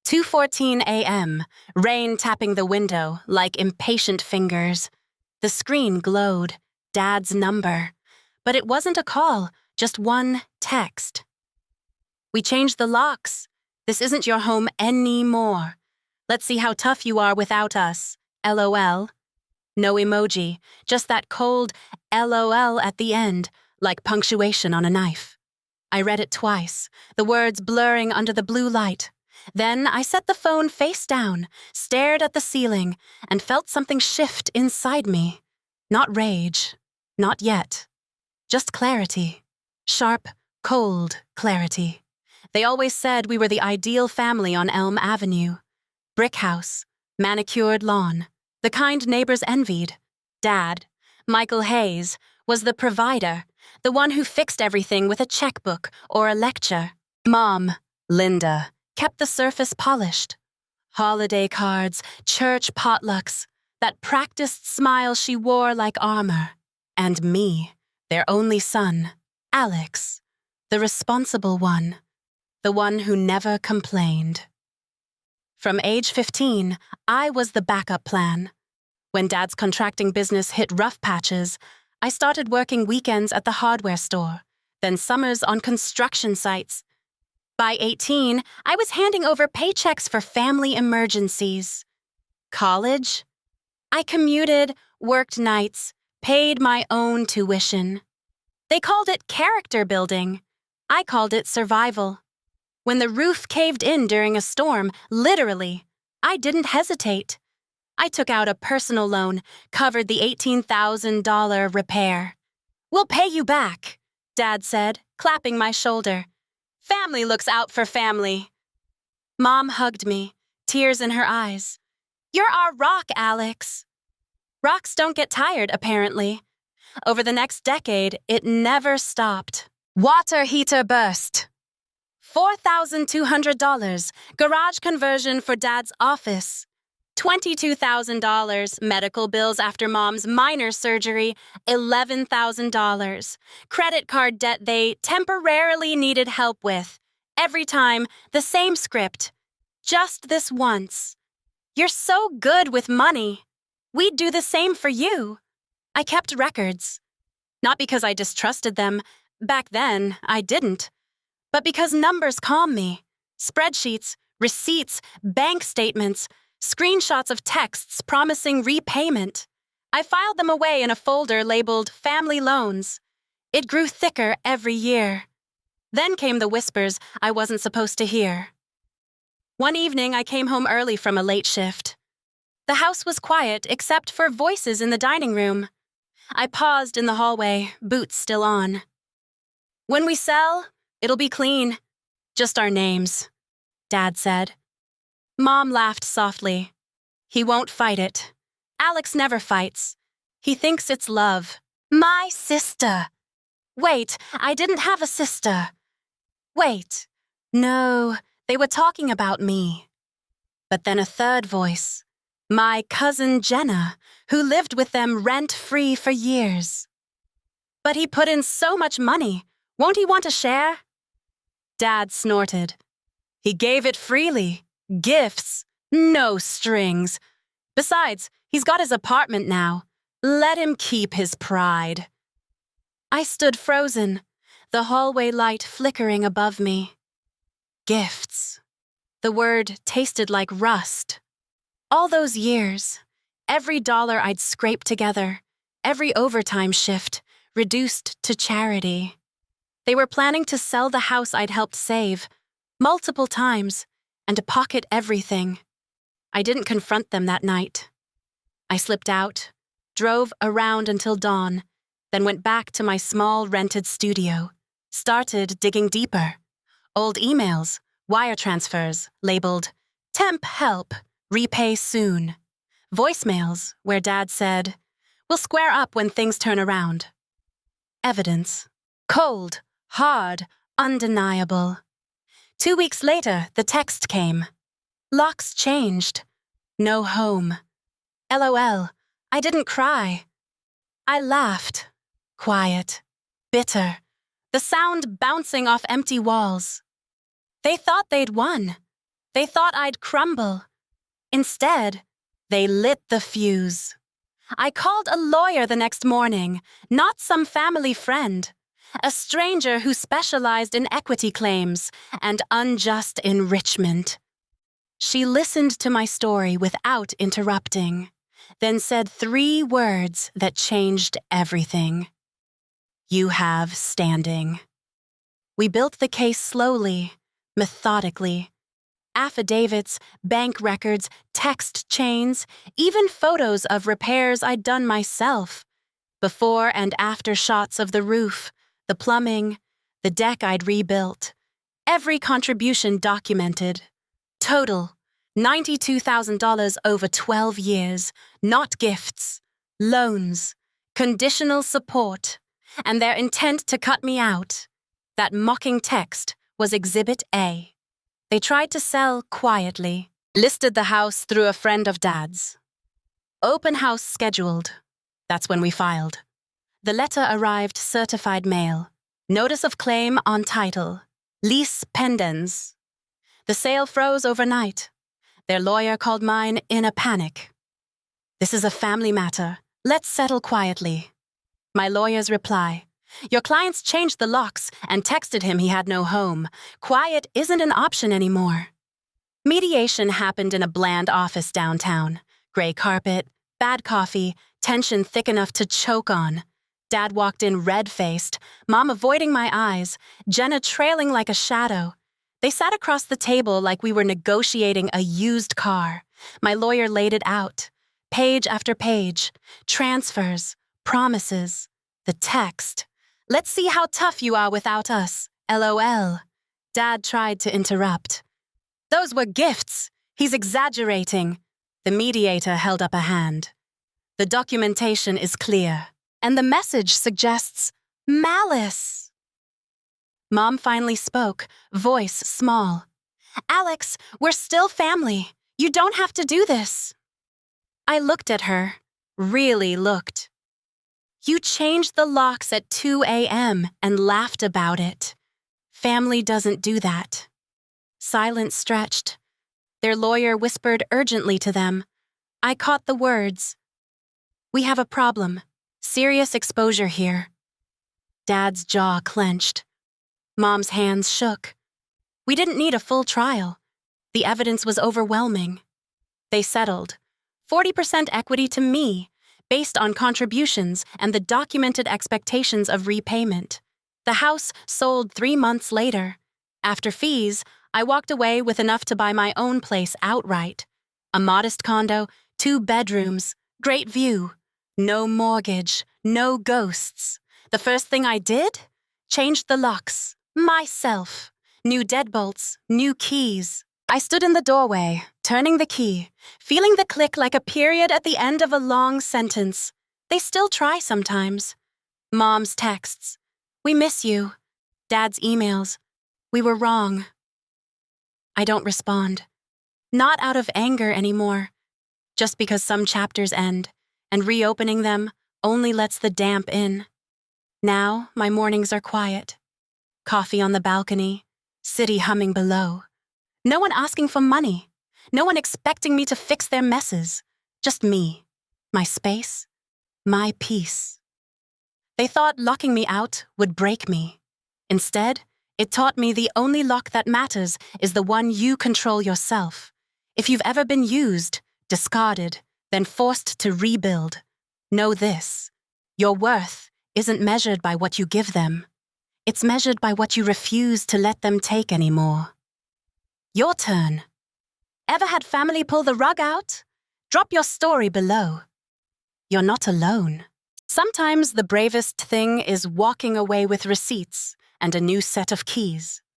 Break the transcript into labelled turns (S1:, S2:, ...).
S1: 2:14 a.m., rain tapping the window like impatient fingers. The screen glowed, Dad's number. But it wasn't a call, just one text. "We changed the locks. This isn't your home anymore. Let's see how tough you are without us. LOL. No emoji, just that cold LOL at the end, like punctuation on a knife. I read it twice, the words blurring under the blue light. Then I set the phone face down, stared at the ceiling, and felt something shift inside me. Not rage, not yet. Just clarity. Sharp, cold clarity. They always said we were the ideal family on Elm Avenue. Brick house, manicured lawn, the kind neighbors envied. Dad, Michael Hayes, was the provider, the one who fixed everything with a checkbook or a lecture. Mom, Linda, kept the surface polished. Holiday cards, church potlucks, that practiced smile she wore like armor. And me, their only son, Alex, the responsible one, the one who never complained. From age 15, I was the backup plan. When Dad's contracting business hit rough patches, I started working weekends at the hardware store, then summers on construction sites. By 18, I was handing over paychecks for family emergencies. College? I commuted, worked nights, paid my own tuition. They called it character building. I called it survival. When the roof caved in during a storm, literally, I didn't hesitate. I took out a personal loan, covered the $18,000 repair. "We'll pay you back," Dad said, clapping my shoulder. "Family looks out for family." Mom hugged me, tears in her eyes. "You're our rock, Alex." Rocks don't get tired, apparently. Over the next decade, it never stopped. Water heater burst. $4,200, garage conversion for Dad's office. $22,000, medical bills after Mom's minor surgery, $11,000. Credit card debt they temporarily needed help with. Every time, the same script. Just this once. "You're so good with money. We'd do the same for you." I kept records. Not because I distrusted them. Back then, I didn't. But because numbers calm me. Spreadsheets, receipts, bank statements, screenshots of texts promising repayment. I filed them away in a folder labeled Family Loans. It grew thicker every year. Then came the whispers I wasn't supposed to hear. One evening, I came home early from a late shift. The house was quiet except for voices in the dining room. I paused in the hallway, boots still on. "When we sell, it'll be clean. Just our names," Dad said. Mom laughed softly. "He won't fight it. Alex never fights. He thinks it's love." "My sister." "Wait, I didn't have a sister." "Wait. No, they were talking about me." But then a third voice. My cousin Jenna, who lived with them rent-free for years. "But he put in so much money. Won't he want a share?" Dad snorted. "He gave it freely. Gifts. No strings. Besides, he's got his apartment now. Let him keep his pride." I stood frozen, the hallway light flickering above me. Gifts. The word tasted like rust. All those years, every dollar I'd scraped together, every overtime shift, reduced to charity. They were planning to sell the house I'd helped save, multiple times, and to pocket everything. I didn't confront them that night. I slipped out, drove around until dawn, then went back to my small rented studio, started digging deeper. Old emails, wire transfers, labeled, "Temp help, repay soon." Voicemails where Dad said, "We'll square up when things turn around." Evidence. Cold, hard, undeniable. 2 weeks later, the text came. Locks changed. No home. LOL. I didn't cry. I laughed. Quiet. Bitter. The sound bouncing off empty walls. They thought they'd won. They thought I'd crumble. Instead, they lit the fuse. I called a lawyer the next morning, not some family friend, a stranger who specialized in equity claims and unjust enrichment. She listened to my story without interrupting, then said 3 words that changed everything. You have standing. We built the case slowly, methodically. Affidavits, bank records, text chains, even photos of repairs I'd done myself. Before and after shots of the roof, the plumbing, the deck I'd rebuilt. Every contribution documented. Total, $92,000 over 12 years, not gifts, loans, conditional support, and their intent to cut me out. That mocking text was Exhibit A. They tried to sell quietly, listed the house through a friend of Dad's. Open house scheduled. That's when we filed. The letter arrived certified mail. Notice of claim on title. Lease pendens. The sale froze overnight. Their lawyer called mine in a panic. This is a family matter. Let's settle quietly. My lawyer's reply. Your clients changed the locks and texted him he had no home. Quiet isn't an option anymore. Mediation happened in a bland office downtown. Gray carpet, bad coffee, tension thick enough to choke on. Dad walked in red-faced, Mom avoiding my eyes, Jenna trailing like a shadow. They sat across the table like we were negotiating a used car. My lawyer laid it out. Page after page. Transfers. Promises. The text. Let's see how tough you are without us. LOL. Dad tried to interrupt. Those were gifts. He's exaggerating. The mediator held up a hand. The documentation is clear, and the message suggests malice. Mom finally spoke, voice small. Alex, we're still family. You don't have to do this. I looked at her, really looked. You changed the locks at 2 a.m. and laughed about it. Family doesn't do that. Silence stretched. Their lawyer whispered urgently to them. I caught the words. We have a problem. Serious exposure here. Dad's jaw clenched. Mom's hands shook. We didn't need a full trial. The evidence was overwhelming. They settled. 40% equity to me, based on contributions and the documented expectations of repayment. The house sold 3 months later. After fees, I walked away with enough to buy my own place outright. A modest condo, 2 bedrooms, great view. No mortgage, no ghosts. The first thing I did? Changed the locks. Myself. New deadbolts, new keys. I stood in the doorway, turning the key, feeling the click like a period at the end of a long sentence. They still try sometimes. Mom's texts. We miss you. Dad's emails. We were wrong. I don't respond. Not out of anger anymore. Just because some chapters end, and reopening them only lets the damp in. Now, my mornings are quiet. Coffee on the balcony, city humming below. No one asking for money. No one expecting me to fix their messes. Just me, my space, my peace. They thought locking me out would break me. Instead, it taught me the only lock that matters is the one you control yourself. If you've ever been used, discarded, then forced to rebuild, know this. Your worth isn't measured by what you give them. It's measured by what you refuse to let them take anymore. Your turn. Ever had family pull the rug out? Drop your story below. You're not alone. Sometimes the bravest thing is walking away with receipts and a new set of keys.